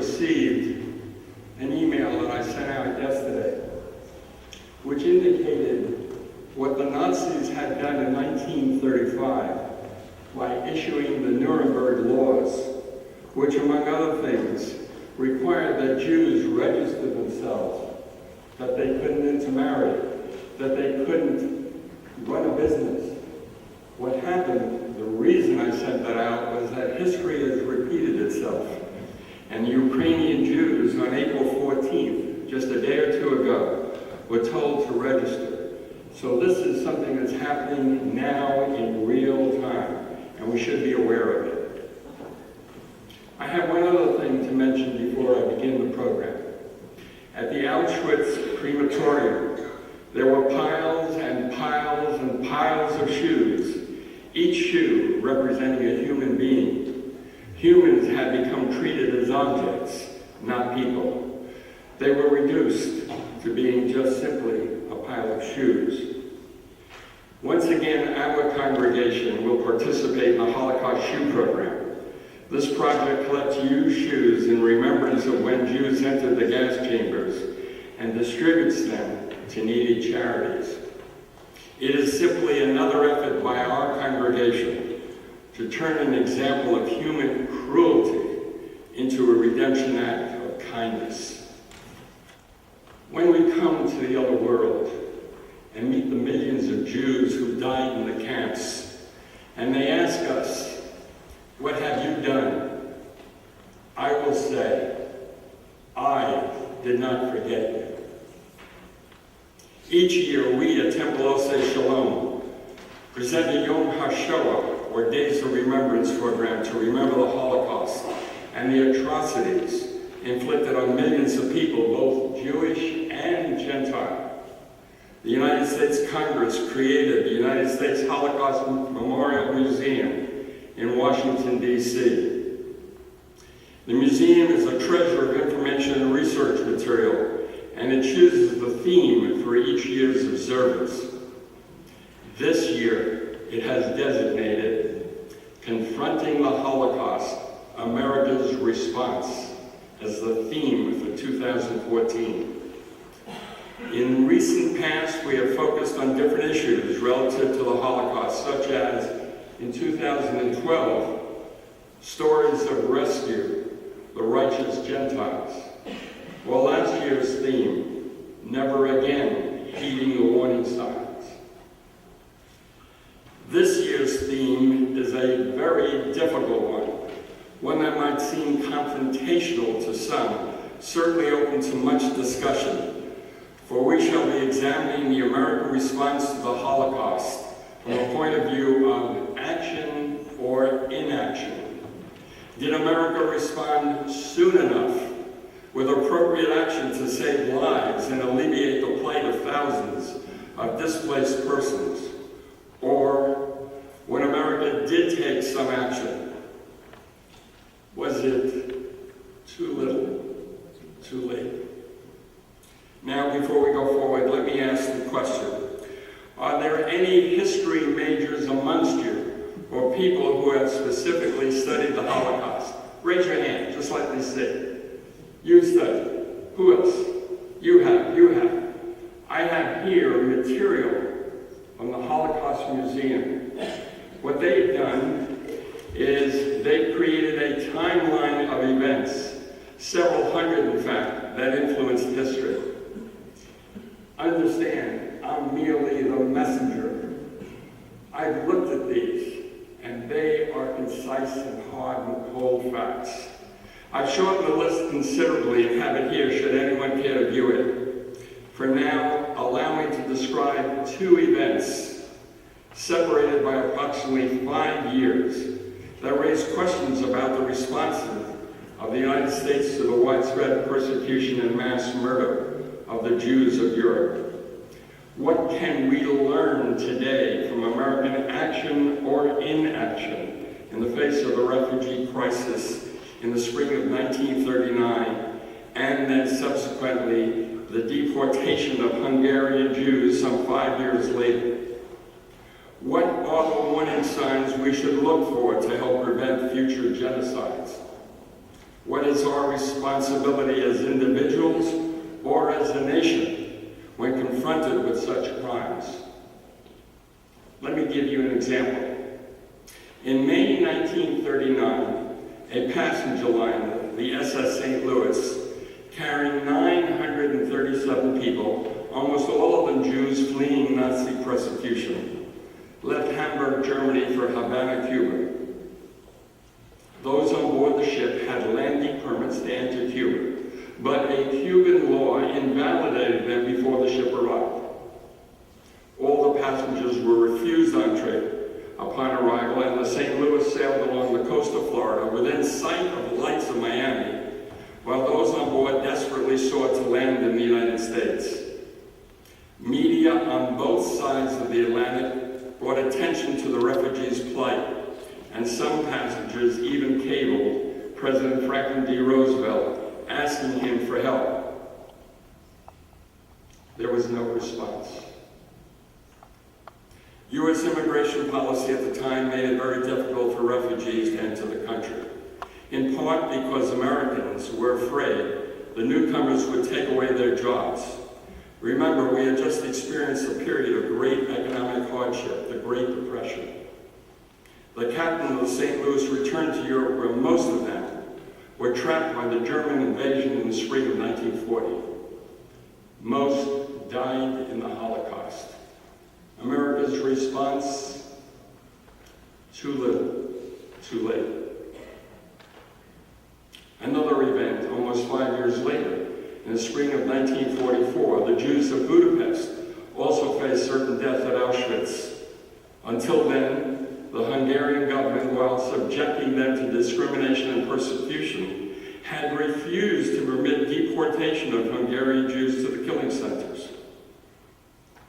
received an email that I sent out yesterday, which indicated what the Nazis had done in 1935 by issuing the Nuremberg laws, which, among other things, required that Jews register themselves, that they couldn't intermarry, that they couldn't run a business. What happened, the reason I sent that out, was that history has repeated itself. And the Ukrainian Jews on April 14th, just a day or two ago, were told to register. So this is something that's happening now in real time, and we should be aware of it. I have one other thing to mention before I begin the program. At the Auschwitz crematorium, there were piles and piles and piles of shoes, each shoe representing a human being. Humans had become treated as objects, not people. They were reduced to being just simply a pile of shoes. Once again, our congregation will participate in the Holocaust Shoe Program. This project collects used shoes in remembrance of when Jews entered the gas chambers and distributes them to needy charities. It is simply another effort by our congregation to turn an example of human cruelty into a redemption act of kindness. When we come to the other world and meet the millions of Jews who died in the camps, and they ask us, "What have you done?" I will say, "I did not forget you." Each year, we at Temple Oseh Shalom present a Yom HaShoah, or Days of Remembrance program, to remember the Holocaust and the atrocities inflicted on millions of people, both Jewish and Gentile. The United States Congress created the United States Holocaust Memorial Museum in Washington, D.C. The museum is a treasure of information and research material, and it chooses the theme for each year's observance. This year, it has designated Confronting the Holocaust, America's Response, as the theme for 2014. In recent past, we have focused on different issues relative to the Holocaust, such as, in 2012, stories of rescue, the righteous Gentiles. Well, last year's theme, never again, heeding the warning signs. This year's theme is a very difficult one that might seem confrontational to some, certainly open to much discussion, for we shall be examining the American response to the Holocaust from a point of view of action or inaction. Did America respond soon enough with appropriate action to save lives and alleviate the plight of thousands of displaced persons? Or, when America did take some action, was it too little, too late? Now, before we go forward, let me ask the question. Are there any history majors amongst you, or people who have specifically studied the Holocaust? Raise your hand, just let me see. You studied. Who else? You have. I have here material from the Holocaust Museum. What they've done is they've created a timeline of events, several hundred in fact, that influenced history. Understand, I'm merely the messenger. I've looked at these, and they are concise and hard and cold facts. I've shortened the list considerably and have it here should anyone care to view it. For now, allow me to describe two events separated by approximately 5 years that raise questions about the responses of the United States to the widespread persecution and mass murder of the Jews of Europe. What can we learn today from American action or inaction in the face of the refugee crisis in the spring of 1939, and then subsequently the deportation of Hungarian Jews some 5 years later? What are the warning signs we should look for to help prevent future genocides? What is our responsibility as individuals or as a nation when confronted with such crimes? Let me give you an example. In May 1939, a passenger liner, the SS St. Louis, carrying 937 people, almost all of them Jews fleeing Nazi persecution, left Hamburg, Germany for Havana, Cuba. Those on board the ship had landing permits to enter Cuba, but a Cuban law invalidated them before the ship arrived. All the passengers were refused entree upon arrival, and the St. Louis sailed along the coast of Florida within sight of the lights of Miami, while those on board desperately sought to land in the United States. Media on both sides of the Atlantic brought attention to the refugees' plight, and some passengers even cabled President Franklin D. Roosevelt, asking him for help. There was no response. U.S. immigration policy at the time made it very difficult for refugees to enter the country, in part because Americans were afraid the newcomers would take away their jobs. Remember, we had just experienced a period of great economic hardship, the Great Depression. The captain of the St. Louis returned to Europe, where most of them were trapped by the German invasion in the spring of 1940. Most died in the Holocaust. America's response: too little, too late. Another event, almost 5 years later, in the spring of 1944, the Jews of Budapest also faced certain death at Auschwitz. Until then, the Hungarian government, while subjecting them to discrimination and persecution, had refused to permit deportation of Hungarian Jews to the killing centers.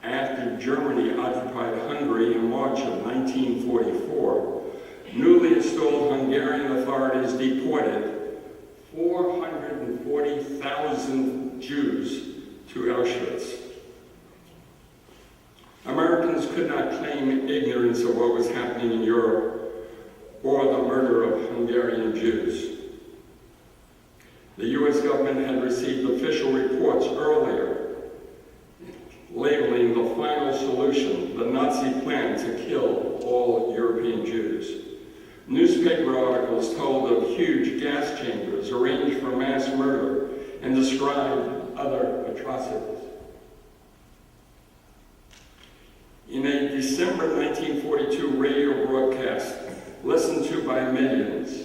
After Germany occupied Hungary in March of 1944, newly installed Hungarian authorities deported 440,000 Jews to Auschwitz. Americans could not claim ignorance of what was happening in Europe or the murder of Hungarian Jews. The U.S. government had received official reports earlier labeling the final solution the Nazi plan to kill all European Jews. Newspaper articles told of huge gas chambers arranged for mass murder and described other atrocities. In a December 1942 radio broadcast listened to by millions,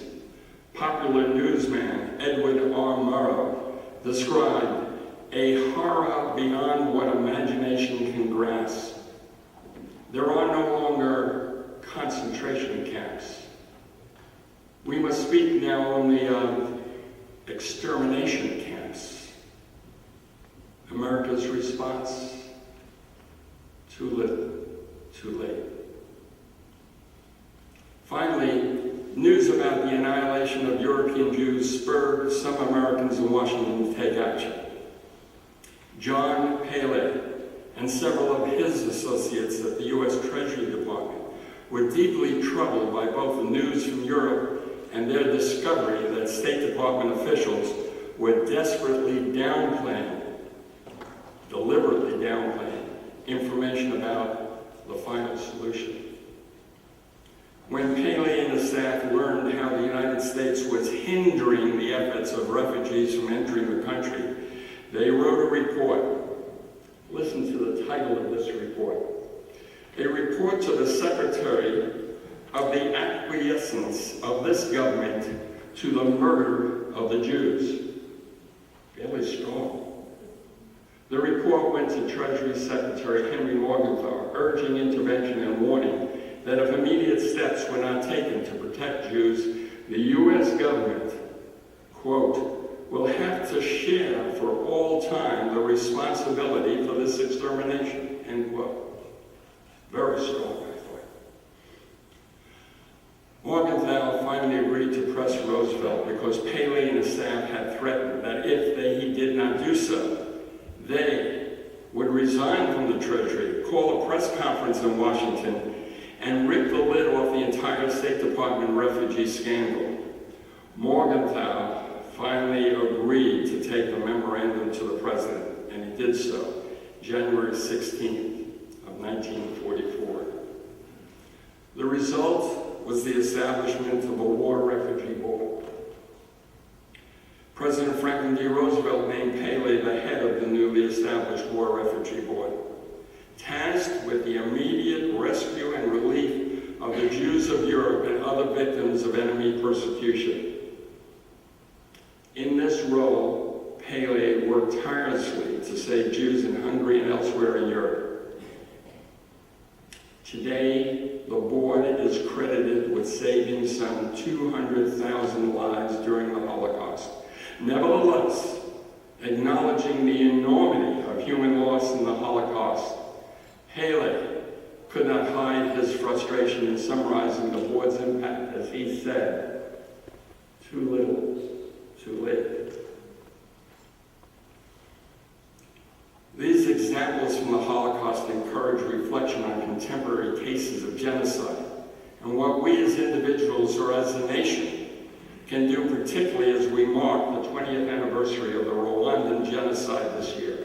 popular newsman Edward R. Murrow described a horror beyond what imagination can grasp. There are no longer concentration camps. We must speak now only of extermination camps. America's response: too little, too late. Finally, news about the annihilation of European Jews spurred some Americans in Washington to take action. John Paley and several of his associates at the U.S. Treasury Department were deeply troubled by both the news from Europe and their discovery that State Department officials were desperately deliberately downplaying information about the final solution. When Paley and his staff learned how the United States was hindering the efforts of refugees from entering the country, they wrote a report. Listen to the title of this report. A report to the Secretary of the acquiescence of this government to the murder of the Jews. Fairly strong. The report went to Treasury Secretary Henry Morgenthau, urging intervention and warning that if immediate steps were not taken to protect Jews, the U.S. government, quote, will have to share for all time the responsibility for this extermination, end quote. Very strong, I thought. Morgenthau finally agreed to press Roosevelt because Paley and his staff had threatened that if he did not do so, they would resign from the Treasury, call a press conference in Washington, and rip the lid off the entire State Department refugee scandal. Morgenthau finally agreed to take the memorandum to the president, and he did so January 16th of 1944. The result was the establishment of a War Refugee Board. President Franklin D. Roosevelt named Pele the head of the newly established War Refugee Board, tasked with the immediate rescue and relief of the Jews of Europe and other victims of enemy persecution. In this role, Pele worked tirelessly to save Jews in Hungary and elsewhere in Europe. Today, the board is credited with saving some 200,000 lives during the Holocaust. Nevertheless, acknowledging the enormity of human loss in the Holocaust, Pele could not hide his frustration in summarizing the board's impact as he said, "Too little, too late." These examples from the Holocaust encourage reflection on contemporary cases of genocide and what we as individuals or as a nation can do, particularly as we mark the 20th anniversary of the Rwandan genocide this year.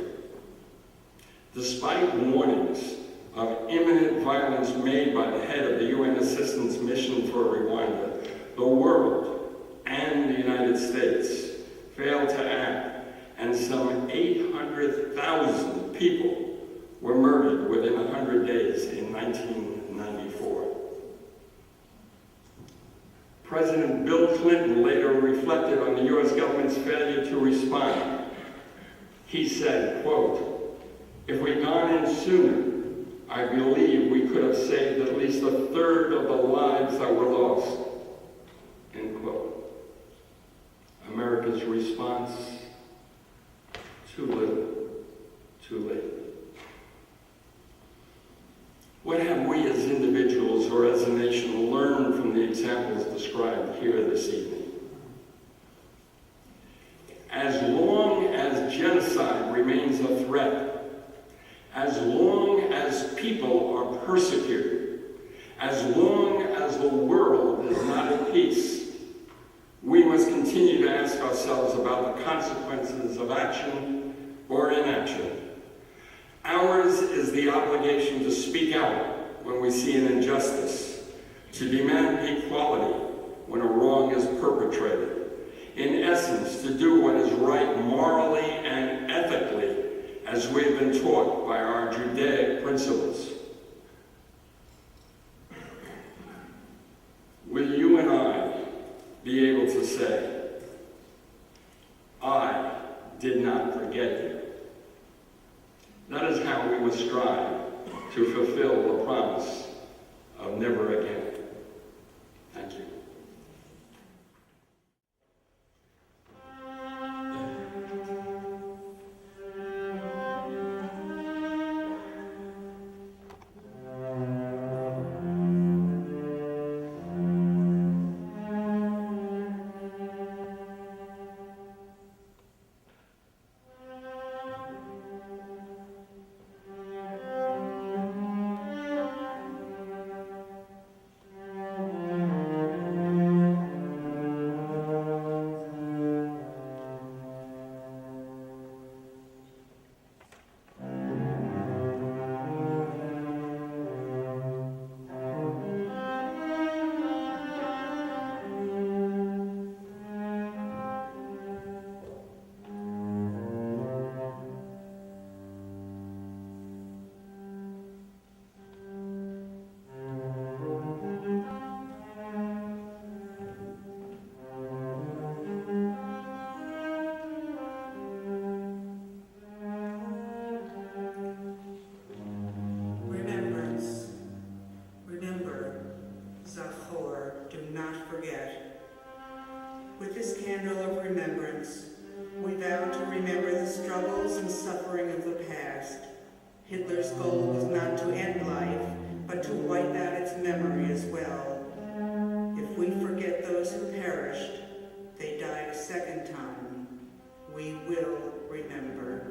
Despite warnings of imminent violence made by the head of the UN Assistance Mission for Rwanda, the world and the United States failed to act, and some 800,000 people were murdered within 100 days in 1994. President Bill Clinton later reflected on the U.S. government's failure to respond. He said, quote, "If we'd gone in sooner, I believe we could have saved at least a third of the lives that were lost," end quote. America's response, too little, too late. What have we as individuals or as a nation learned from the examples described here this evening? As long as genocide remains a threat, as long as people are persecuted, as long as the world is not at peace, we must continue to ask ourselves about the consequences of action or inaction. Ours is the obligation to speak out when we see an injustice, to demand equality when a wrong is perpetrated. In essence, to do what is right morally and ethically, as we have been taught by our Judaic principles. Will you and I be able to say, "I did not forget you"? That is how we must strive to fulfill the promise of never again. Thank you. With this candle of remembrance, we vow to remember the struggles and suffering of the past. Hitler's goal was not to end life, but to wipe out its memory as well. If we forget those who perished, they died a second time. We will remember.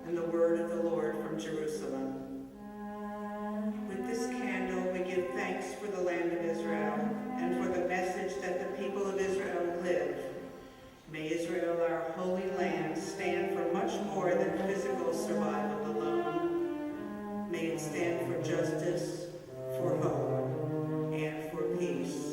and the word of the Lord from Jerusalem. With this candle, we give thanks for the land of Israel and for the message that the people of Israel live. May Israel, our holy land, stand for much more than physical survival alone. May it stand for justice, for hope, and for peace.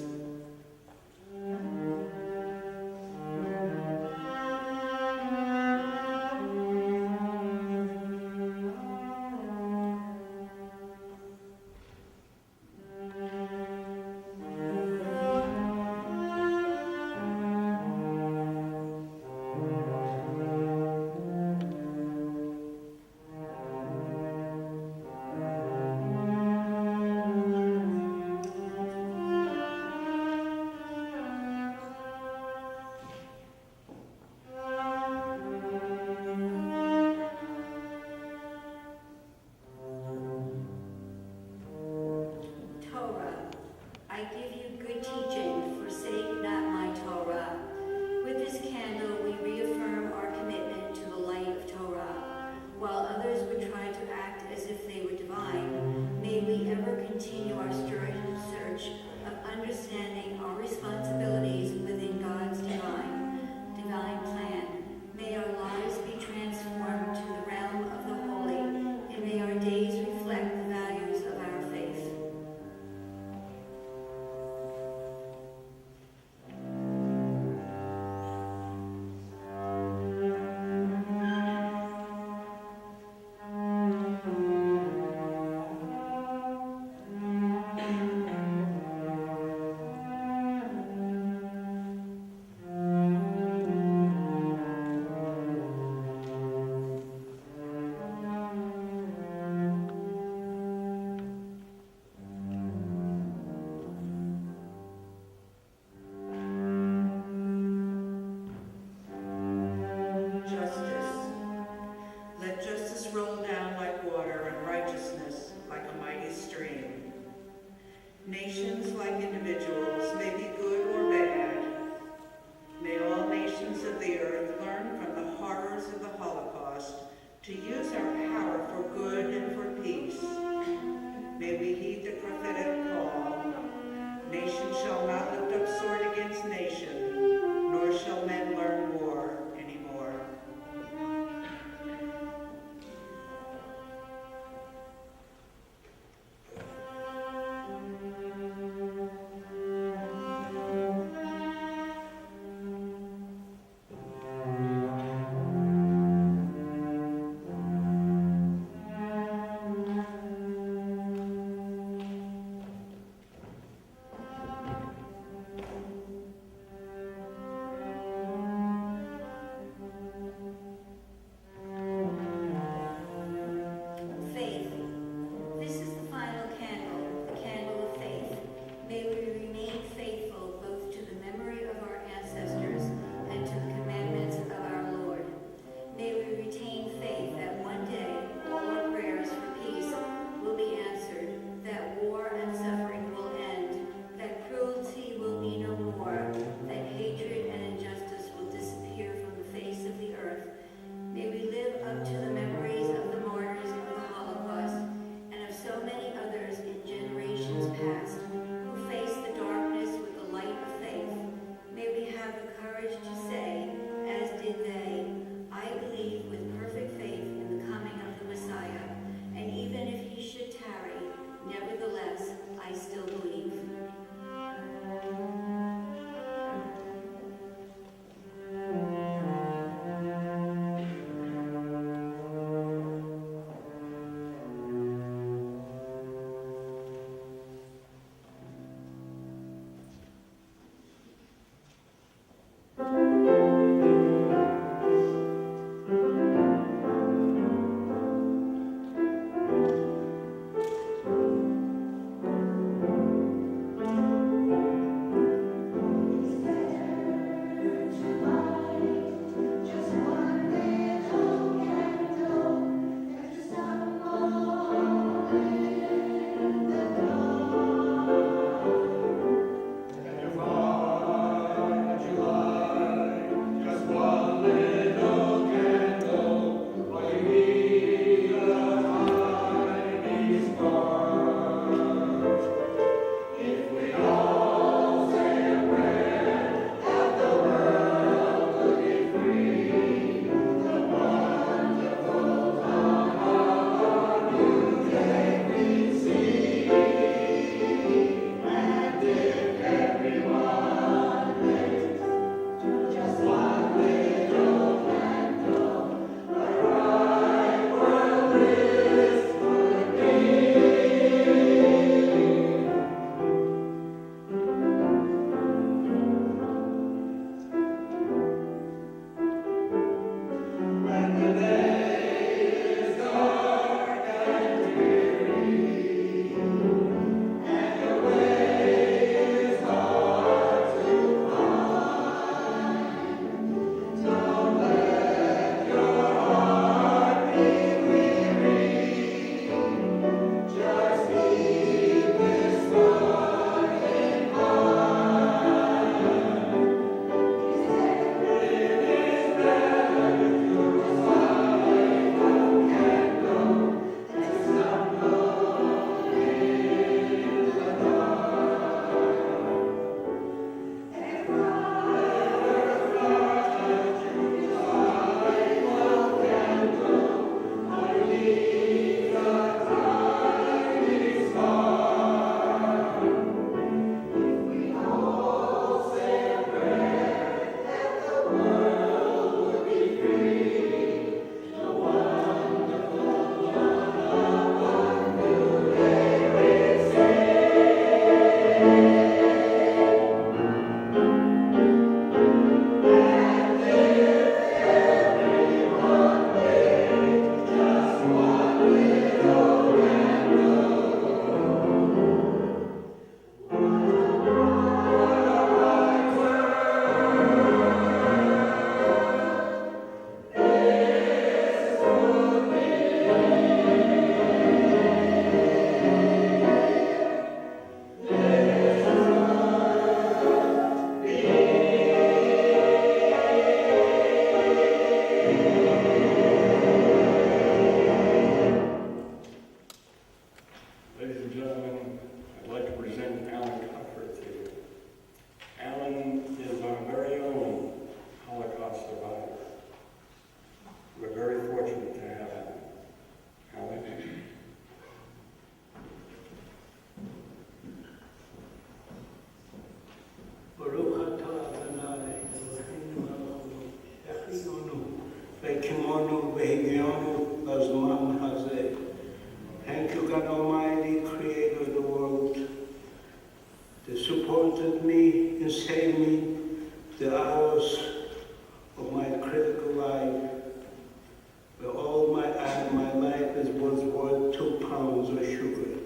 of sugar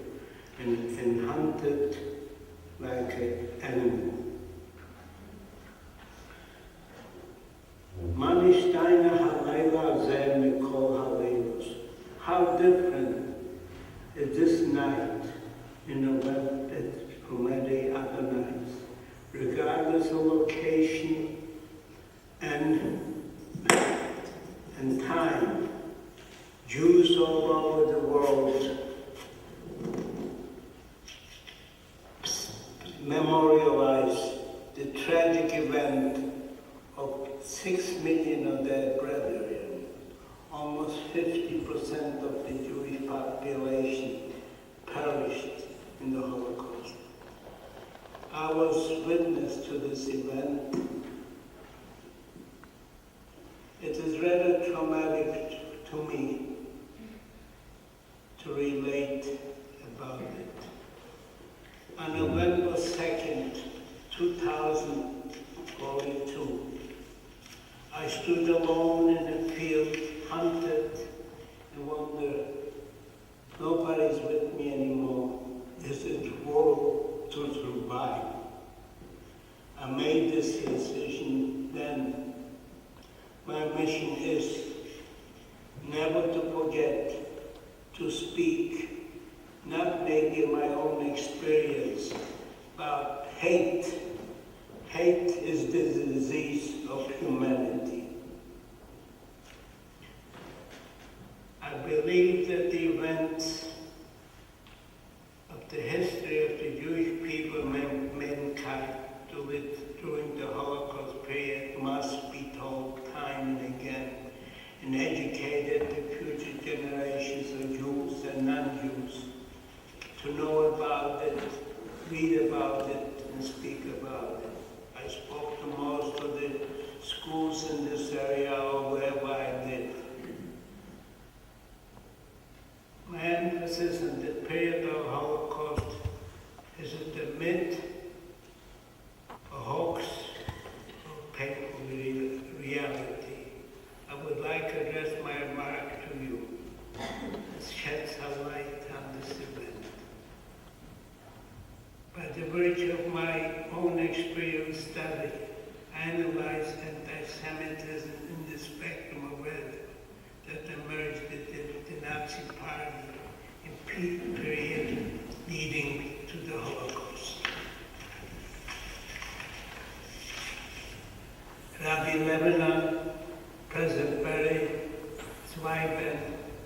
and hunted like an animal. Mani Steiner Halayla Zeh Mikol Halaylos. How different is this night in the web from any other nights, regardless of location and time. Jews all over the world memorialize the tragic event of 6 million of their brethren, almost 50% of the Jewish population perished in the Holocaust. I was witness to this event. It is rather traumatic to me to relate about it. On November 2nd, 2042, I stood alone in the field, hunted, and wondered, nobody's with me anymore. This is war to survive. I made this decision then. My mission is never to forget to speak, not maybe my own experience, but hate. Hate is the disease of humanity. I believe that the events of the history of the Jewish people and mankind during the Holocaust period must be told time and again and educated the future generations of Jews and non-Jews to know about it, read about it, and speak about it. I spoke to most of the schools in this area or wherever I lived. My emphasis on the period of Holocaust is that the myth, a hoax, or painful reality. I would like to address my remark to you. It sheds a light on this event. By the virtue of my own experience study, I analyze anti-Semitism in the spectrum of red that emerged at the Nazi Party in period leading to the Holocaust. Rabbi Lebanon, President Berry, his wife and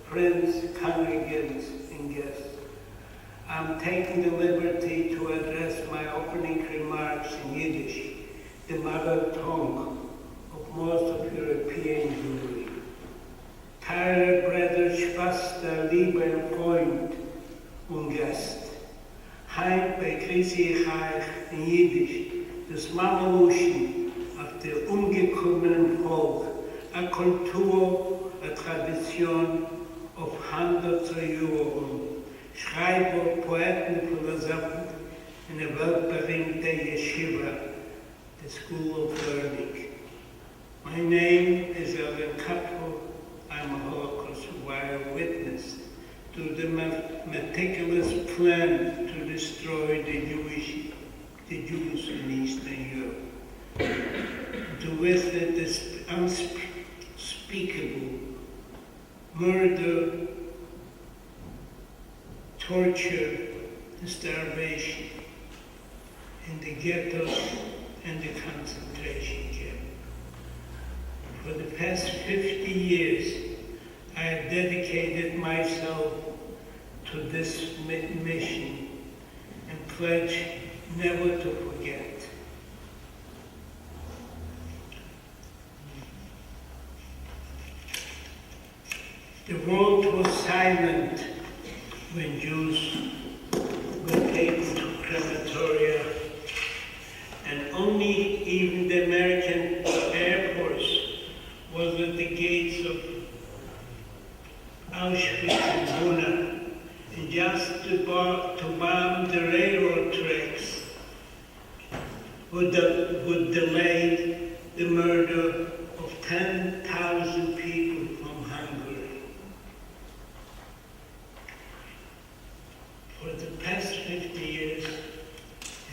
friends, congregants, and guests. I'm taking the liberty to address my opening remarks in Yiddish, the mother tongue of most of European Jewry. Teure Brüder, Schwester, lieber Freund und Gast. Heim begrüße ich euch in Yiddish, das Mameluschen auf der umgekommenen Volk, eine Kultur, eine Tradition auf hunderte Jahre. Schreiber, Poeten, Philosophen in der weltberühmte Yeshiva, the School of Learning. My name is Elvin Kappel. I'm a Holocaust survivor witness to the meticulous plan to destroy the Jews in Eastern Europe. To witness this unspeakable murder, torture, and starvation in the ghettos and the concentration camp. For the past 50 years, I have dedicated myself to this mission and pledge never to forget. The world was silent when Jews were taken to crematoria, and only even the American Air Force was at the gates of Auschwitz and Buna, and just to bomb the railroad tracks would delay the murder of 10,000 people from Hungary. 50 years,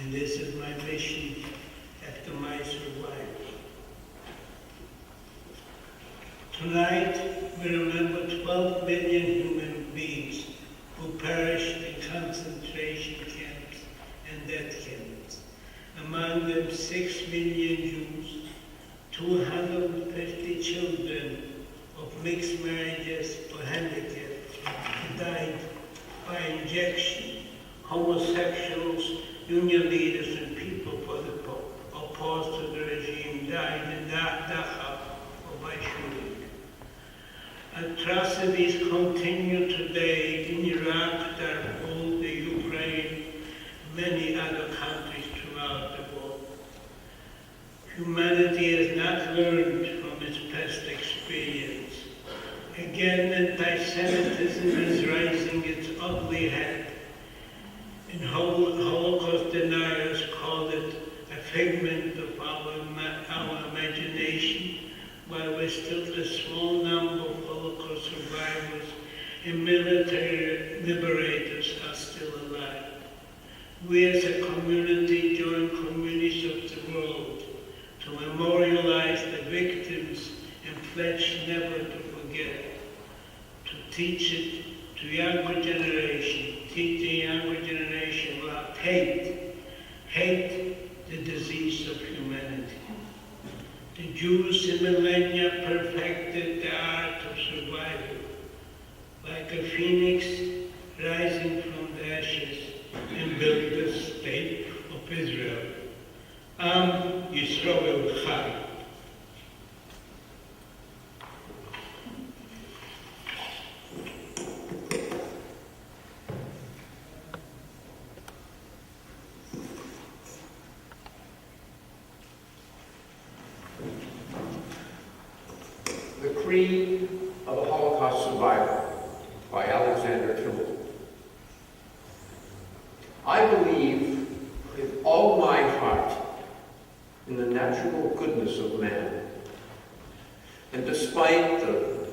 and this is my mission after my survival. Tonight, we remember 12 million human beings who perished in concentration camps and death camps. Among them, 6 million Jews, 250 children of mixed marriages or handicapped who died by injection, homosexuals, union leaders, and people opposed to the regime died in Dachau or by shooting. Atrocities continue today in Iraq, Darfur, the Ukraine, many other countries throughout the world. Humanity has not learned from its past experience. Again, anti-Semitism is rising its ugly head, and Holocaust deniers call it a figment of our imagination, while we're still a small number of Holocaust survivors and military liberators are still alive. We as a community join communities of the world to memorialize the victims and pledge never to forget, to teach it to younger generation, teach the younger generation about hate, the disease of humanity. The Jews in millennia perfected the art of survival, like a phoenix rising from the ashes, and built the state of Israel. Am Yisrael Chai. The Creed of a Holocaust Survivor by Alexander Kimball. I believe with all my heart in the natural goodness of man. And despite the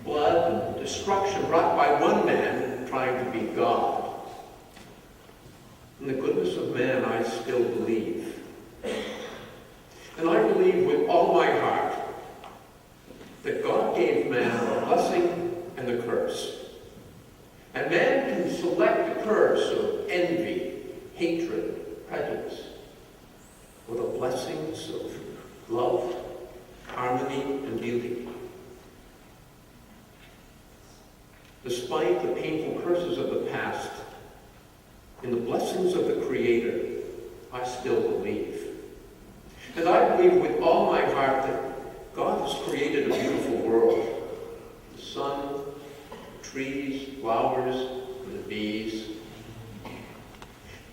blood and destruction brought by one man trying to be God, in the goodness of man I still believe. And I believe with all my heart that God gave man the blessing and the curse. And man can select the curse of envy, hatred, prejudice, or the blessings of love, harmony, and beauty. Despite the painful curses of the past, in the blessings of the Creator, I still believe. And I believe with all my heart that God has created a beautiful world. The sun, trees, flowers, and the bees.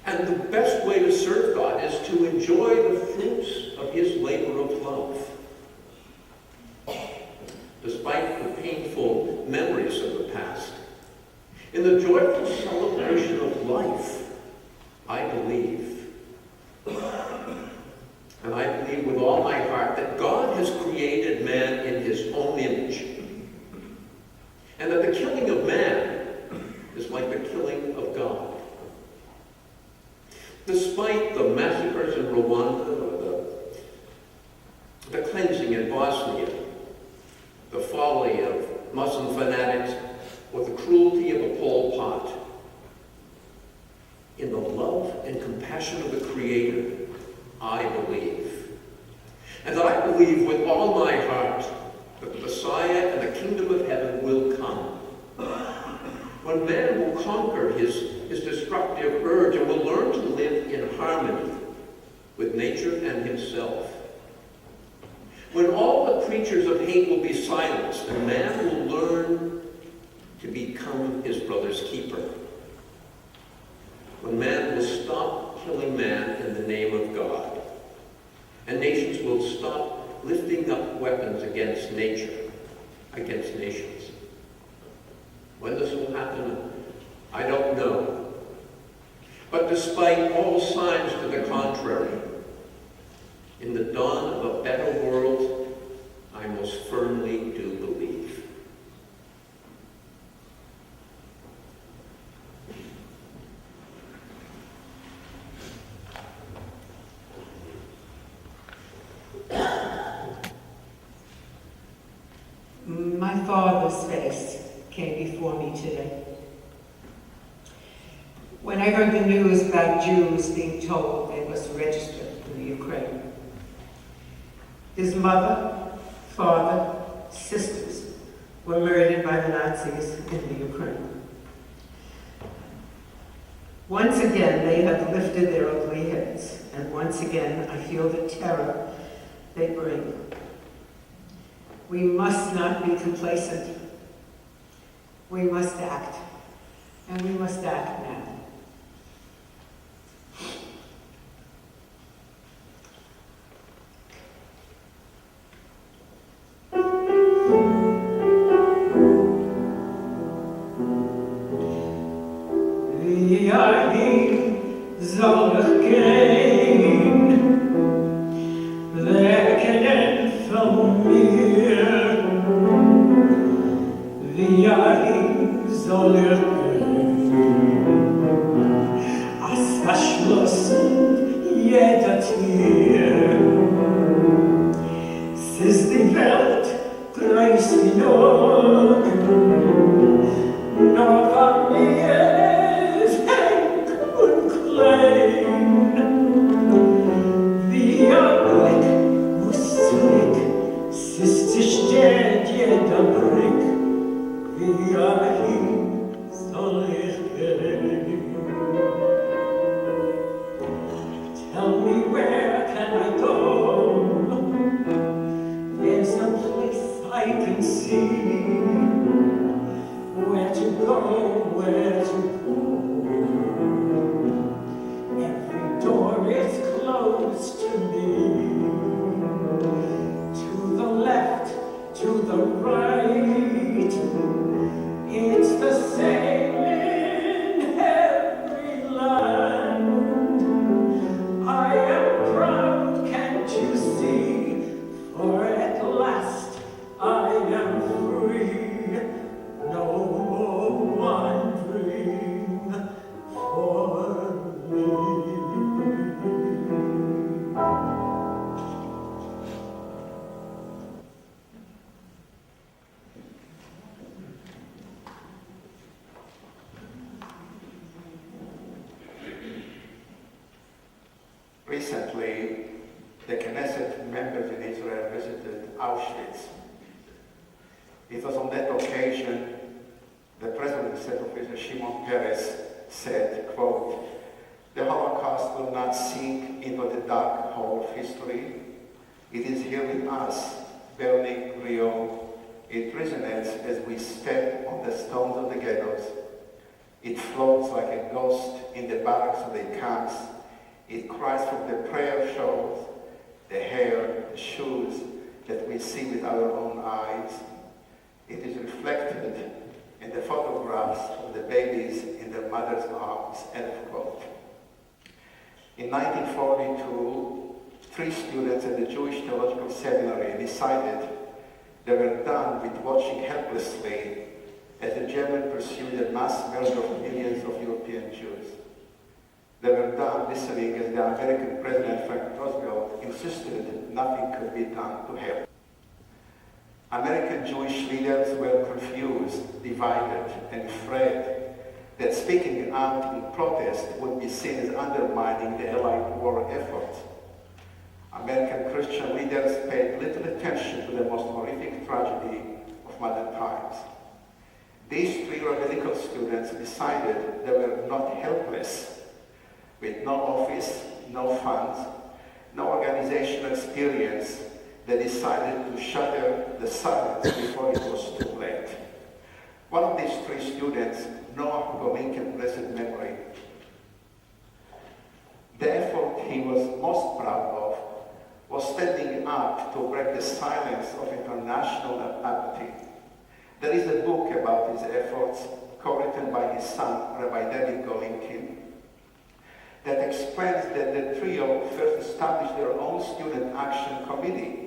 And the best way to serve God is to enjoy the fruits of His labor of love. Despite the painful memories of the past, in the joyful celebration of life, I believe. And I believe with all my heart that God has created man in His own image. And that the killing of man is like the killing of God. Despite the massacres in Rwanda, or the cleansing in Bosnia, the folly of Muslim fanatics, or the cruelty of a Pol Pot, in the love and compassion of the Creator, I believe. And I believe with all my heart that the Messiah and the kingdom of heaven will come. When man will conquer his destructive urge and will learn to live in harmony with nature and himself. When all the creatures of hate will be silenced and man will learn to become his brother's keeper. When man will stop killing man in the name of God, and nations will stop lifting up weapons against nature, against nations. When this will happen, I don't know. But despite all signs to the contrary, in the dawn of a better world, I most firmly do believe. father's face came before me today. When I heard the news about Jews being told they must register in the Ukraine, his mother, father, sisters were murdered by the Nazis in the Ukraine. Once again, they have lifted their ugly heads, and once again, I feel the terror they bring. We must not be complacent. We must act, and we must act now. Recently, the Knesset members in Israel visited Auschwitz. It was on that occasion the President of the State of Israel, Shimon Peres, said, quote, "The Holocaust will not sink into the dark hole of history. It is here with us, burning real. It resonates as we step on the stones of the ghettos. It floats like a ghost in the barracks of the camps. It cries from the prayer shawls, the hair, the shoes that we see with our own eyes. It is reflected in the photographs of the babies in their mother's arms," end of quote. In 1942, 3 students at the Jewish Theological Seminary decided they were done with watching helplessly as the Germans pursued the mass murder of millions of European Jews. They were done listening as the American President Franklin Roosevelt insisted nothing could be done to help. American Jewish leaders were confused, divided, and afraid that speaking out in protest would be seen as undermining the Allied war effort. American Christian leaders paid little attention to the most horrific tragedy of modern times. These 3 rabbinical students decided they were not helpless. With no office, no funds, no organizational experience, they decided to shatter the silence before it was too late. One of these 3 students, Noah Golinkin, blessed memory, the effort he was most proud of was standing up to break the silence of international apathy. There is a book about his efforts, co-written by his son, Rabbi David Golinkin, that explains that the trio first established their own student action committee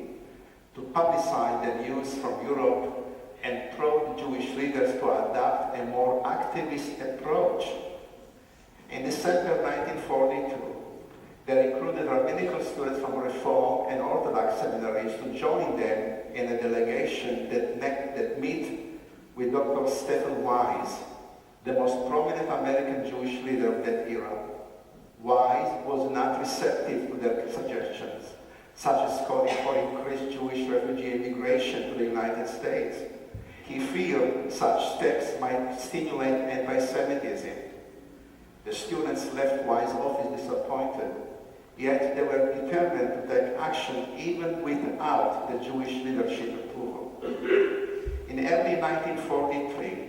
to publicize the news from Europe and probe Jewish leaders to adopt a more activist approach. In December 1942, they recruited rabbinical students from Reform and Orthodox seminaries to join them in a delegation that met with Dr. Stephen Wise, the most prominent American Jewish leader of that era. Wise was not receptive to their suggestions, such as calling for increased Jewish refugee immigration to the United States. He feared such steps might stimulate anti-Semitism. The students left Wise's office disappointed, yet they were determined to take action even without the Jewish leadership approval. In early 1943,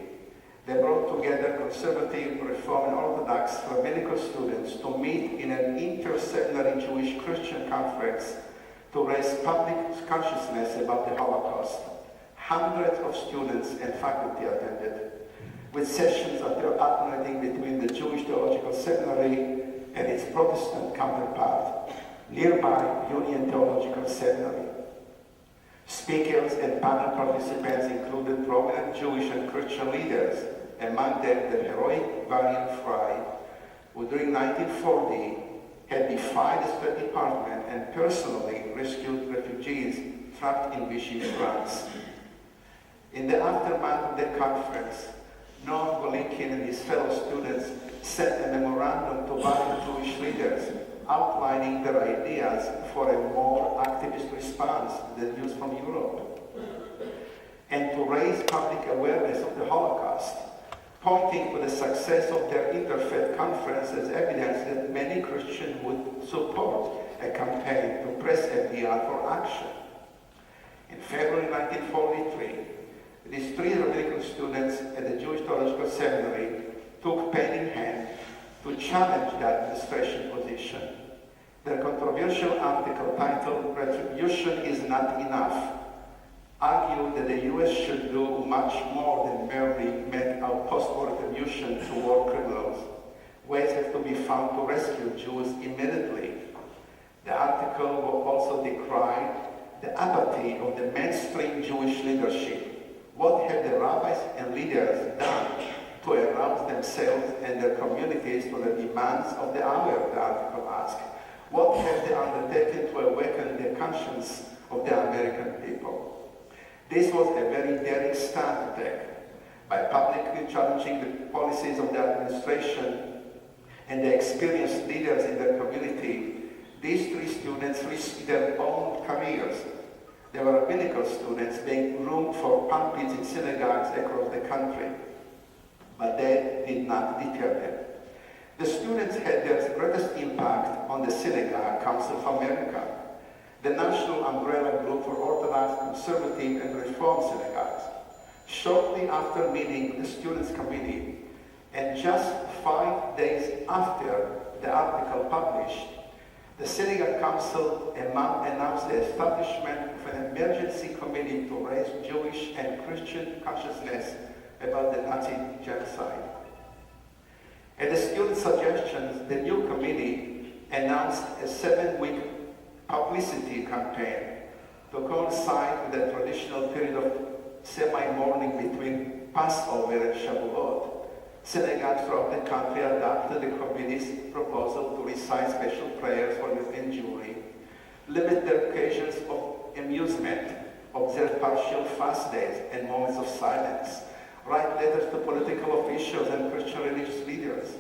they brought together conservative, Reform, and Orthodox rabbinical students to meet in an inter-seminary Jewish-Christian conference to raise public consciousness about the Holocaust. Hundreds of students and faculty attended, with sessions alternating between the Jewish Theological Seminary and its Protestant counterpart, nearby Union Theological Seminary. Speakers and panel participants included prominent Jewish and Christian leaders, among them the heroic Valiant Fry, who during 1940 had defied the State Department and personally rescued refugees trapped in Vichy, France. In the aftermath of the conference, Noam Golinkin and his fellow students sent a memorandum to various Jewish leaders outlining their ideas for a more activist response than used from Europe, and to raise public awareness of the Holocaust, pointing to the success of their interfaith conference as evidence that many Christians would support a campaign to press FDR for action. In February 1943, these three rabbinical students at the Jewish Theological Seminary took pen in hand to challenge the administration position. Their controversial article titled "Retribution is Not Enough" argued that the U.S. should do much more than merely make out post-war retribution to war criminals. Ways have to be found to rescue Jews immediately. The article also decried the apathy of the mainstream Jewish leadership. What have the rabbis and leaders done to arouse themselves and their communities to the demands of the hour, the article asked? What have they undertaken to awaken the conscience of the American people? This was a very daring stand to take. By publicly challenging the policies of the administration and the experienced leaders in their community, these three students risked their own careers. They were rabbinical students being groomed for pulpits in synagogues across the country, but that did not deter them. The students had their greatest impact on the Synagogue Council of America, the national umbrella group for Orthodox, Conservative, and Reform synagogues. Shortly after meeting the Students' Committee, and just 5 days after the article published, the Synagogue Council announced the establishment of an emergency committee to raise Jewish and Christian consciousness about the Nazi genocide. At the students' suggestions, the new committee announced a 7-week publicity campaign to coincide with the traditional period of semi-mourning between Passover and Shavuot. Synagogues throughout the country adopted the committee's proposal to recite special prayers for the injury, limit their occasions of amusement, observe partial fast days and moments of silence, write letters to political officials and Christian religious leaders,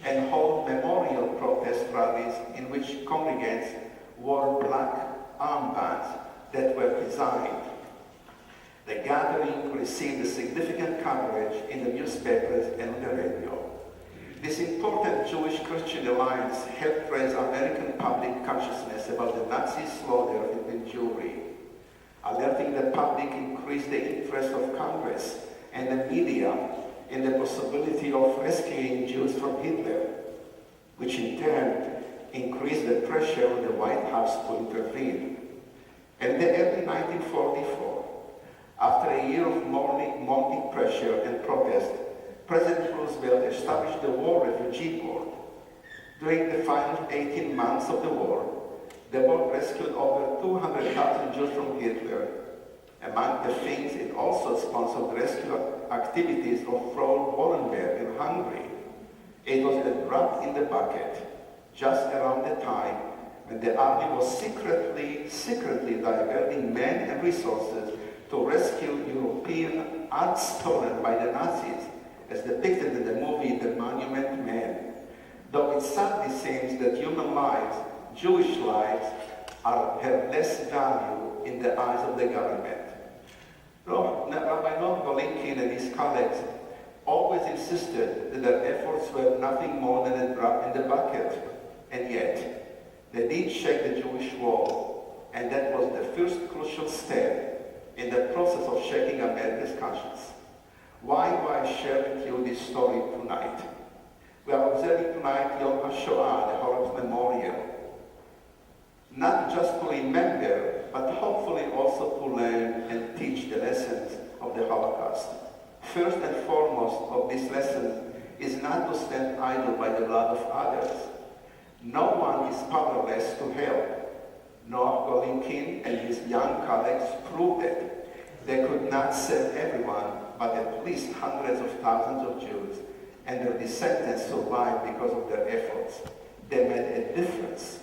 and hold memorial protest rallies in which congregants wore black armbands that were designed. The gathering received a significant coverage in the newspapers and on the radio. This important Jewish-Christian alliance helped raise American public consciousness about the Nazi slaughter of the Jewry. Alerting the public increased the interest of Congress and the media in the possibility of rescuing Jews from Hitler, which in turn increased the pressure on the White House to intervene. In the early 1944, after a year of mounting pressure and protest, President Roosevelt established the War Refugee Board. During the final 18 months of the war, the board rescued over 200,000 Jews from Hitler. Among the things, it also sponsored rescue activities of Frau Wallenberg in Hungary. It was a drop in the bucket, just around the time when the army was secretly diverting men and resources to rescue European art stolen by the Nazis, as depicted in the movie The Monument Men, though it sadly seems that human lives, Jewish lives, have less value in the eyes of the government. Rabbi Noam Golinkin and his colleagues always insisted that their efforts were nothing more than a drop in the bucket, and yet they did shake the Jewish wall, and that was the first crucial step in the process of shaking America's conscience. Why do I share with you this story tonight? We are observing tonight Yom HaShoah, the Holocaust Memorial, not just to remember, but hopefully also to learn and teach the lessons of the Holocaust. First and foremost of this lesson is not to stand idle by the blood of others. No one is powerless to help. Noam Golinkin and his young colleagues proved it. They could not save everyone, but at least hundreds of thousands of Jews, and their descendants survived because of their efforts. They made a difference.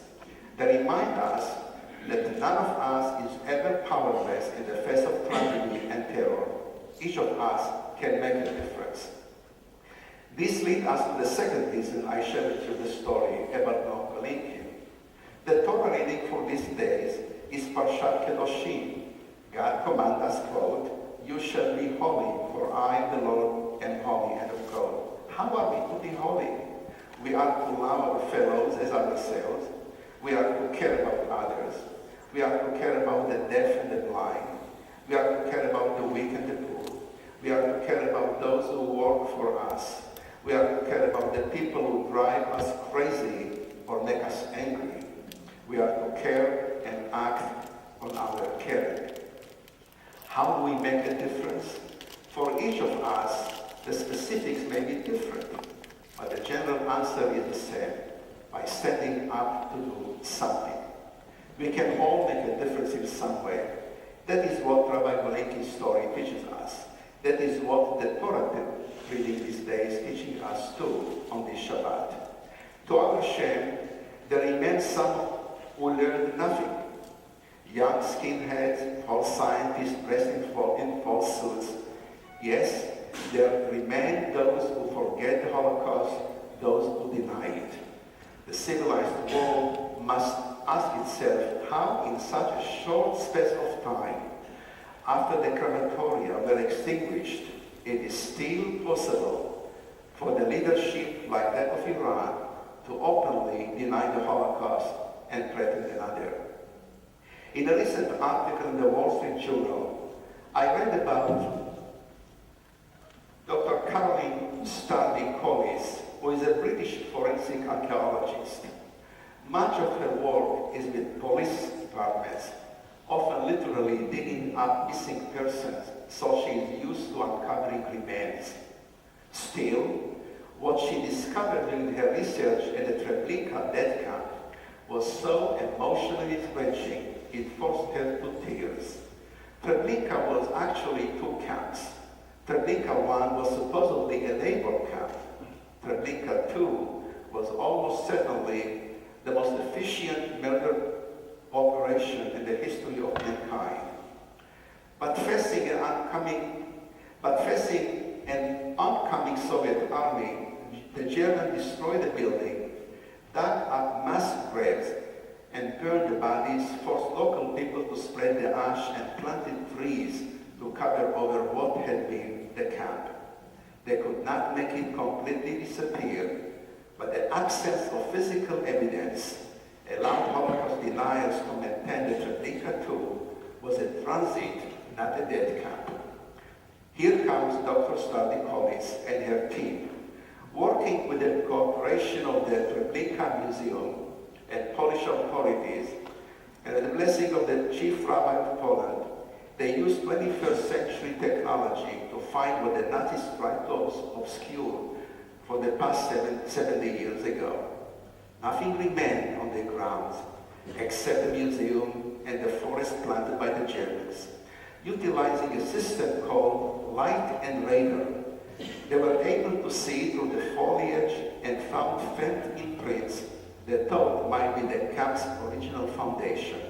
They remind us that none of us is ever powerless in the face of tragedy and terror. Each of us can make a difference. This leads us to the second reason I share with you the story about Noam Golinkin. The Torah reading for these days is Parshat Kedoshim. God commands us, quote, "You shall be holy, for I, the Lord, am holy," end of quote. How are we to be holy? We are to love our fellows as ourselves. We are to care about others. We are to care about the deaf and the blind. We are to care about the weak and the poor. We are to care about those who work for us. We are to care about the people who drive us crazy or make us angry. We are to care and act on our caring. How do we make a difference? For each of us, the specifics may be different, but the general answer is the same: by standing up to do something. We can all make a difference in some way. That is what Rabbi Golinkin's story teaches us. That is what the Torah reading these days is teaching us too on this Shabbat. To our shame, there remain some who learned nothing. Young skinheads, false scientists dressed in false suits. Yes, there remain those who forget the Holocaust, those who deny it. The civilized world must ask itself how in such a short space of time, after the crematoria were extinguished, it is still possible for the leadership like that of Iran to openly deny the Holocaust and threaten another. In a recent article in the Wall Street Journal, I read about Dr. Caroline Stardy-Collis, who is a British forensic archaeologist. Much of her work is with police departments, often literally digging up missing persons, so she is used to uncovering remains. Still, what she discovered during her research at the Treblinka death camp was so emotionally wrenching it forced her to tears. Treblinka was actually two camps. Treblinka 1 was supposedly a labor camp. Treblinka 2 was almost certainly the most efficient murder operation in the history of mankind. But facing an oncoming Soviet army, the Germans destroyed the building, dug up mass graves, and burned the bodies, forced local people to spread the ash and planted trees to cover over what had been the camp. They could not make it completely disappear, but the absence of physical evidence allowed Holocaust deniers to maintain that Treblinka 2 was a transit, not a death camp. Here comes Dr. Stardy-Collis and her team, working with the cooperation of the Treblinka Museum and Polish authorities, and with the blessing of the Chief Rabbi of Poland. They used 21st century technology to find what the Nazis tried to obscure for the past 70 years ago. Nothing remained on the grounds except the museum and the forest planted by the Germans. Utilizing a system called light and radar, they were able to see through the foliage and found faint imprints they thought might be the camp's original foundation.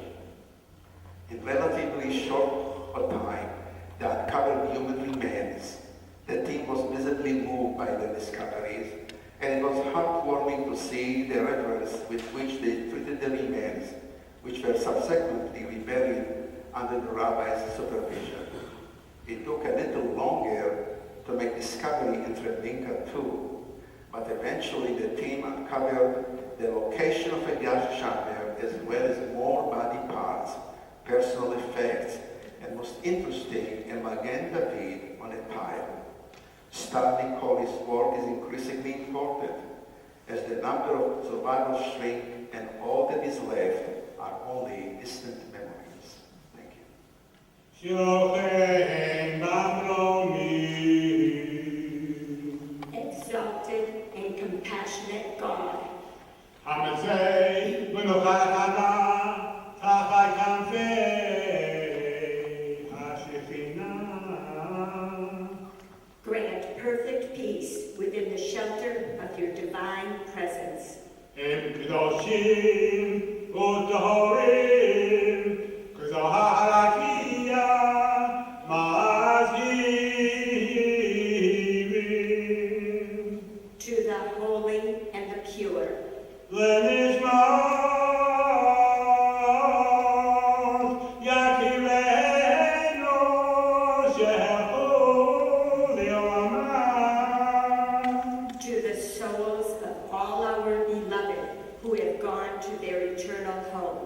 In relatively short time, that uncovered human remains. The team was visibly moved by the discoveries, and it was heartwarming to see the reverence with which they treated the remains, which were subsequently reburied under the rabbi's supervision. It took a little longer to make discovery in Treblinka too, but eventually the team uncovered the location of a gas chamber as well as more body parts, personal effects, and most interesting, a Magen David on a pile. Studying Colley's work is increasingly important as the number of survivors shrink and all that is left are only distant memories. Thank you. Exalted and compassionate God, grant perfect peace within the shelter of your divine presence. To the holy and the pure, to the souls of all our beloved who have gone to their eternal home.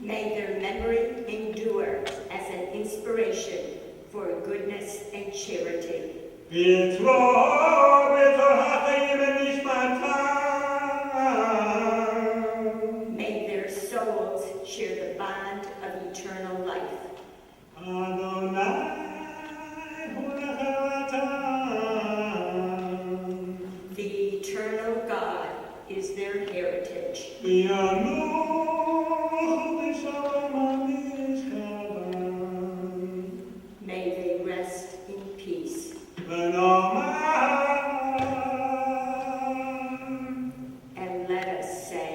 May their memory endure as an inspiration for goodness and charity. May their souls share the bond of eternal life. The eternal God is their heritage. May they rest in peace. And let us say,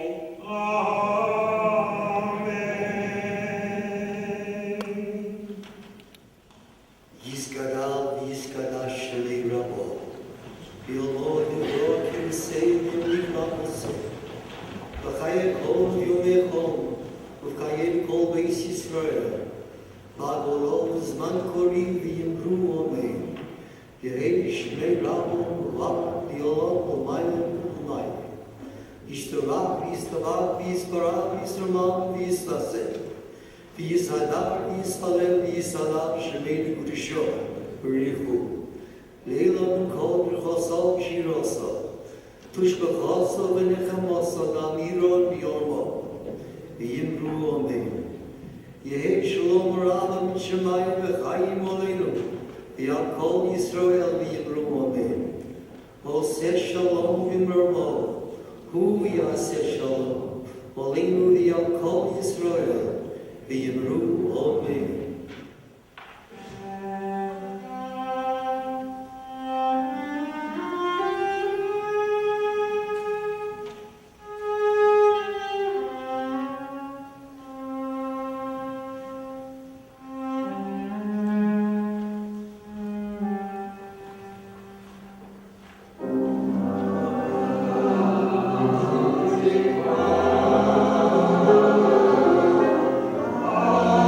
Yizgadal v'yizgadash shelei rabo. V'yolod v'yokim seim v'yikmamoso. V'chayim kol v'yomechom. V'chayim kol beis Yisrael. V'agolov zman korim v'yimru omein. Yehi shmei rabo v'vak v'yolod v'mayim v'mayim. Yishtorach v'yistabach v'yisparach v'yisramam v'yislaseh. V'yishadar v'yishalem v'yisalav shemei l'kudisho v'richu. Leila b'kol b'chosal v'shirosal. Tush b'chosal v'nechamosal d'amiron v'yormo. V'yimru omein. Yehi shalom rava m'shemayim v'chayim oleinu. V'yakol Yisrael v'yimru omein. Oseh Shalom v'mermo. Hu yaseh shalom. Oleinu v'yakol Yisrael. V'yimru omein. Amen.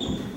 Amen.